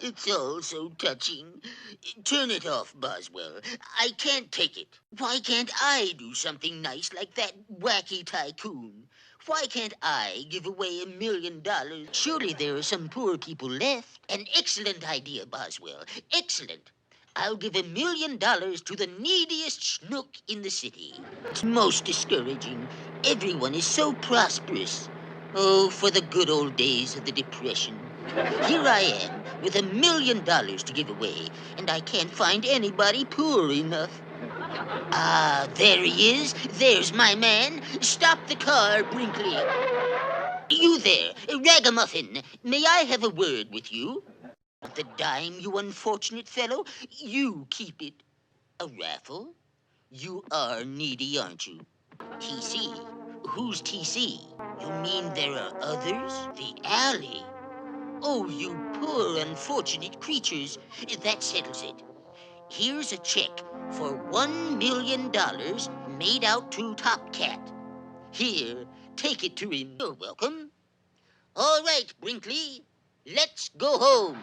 It's all so touching. Turn it off, Boswell. I can't take it. Why can't I do something nice like that wacky tycoon? Why can't I give away $1 million? Surely there are some poor people left. An excellent idea, Boswell. Excellent. I'll give $1 million to the neediest schnook in the city. It's most discouraging. Everyone is so prosperous. Oh, for the good old days of the Depression. Here I am with $1 million to give away, and I can't find anybody poor enough. Ah, there he is. There's my man. Stop the car, Brinkley. You there, Ragamuffin. May I have a word with you? The dime, you unfortunate fellow. You keep it. A raffle? You are needy, aren't you? TC? Who's TC? You mean there are others? The alley? Oh, you poor unfortunate creatures. That settles it. Here's a check for $1 million made out to Top Cat. Here, take it to him. You're welcome. All right, Brinkley. Let's go home.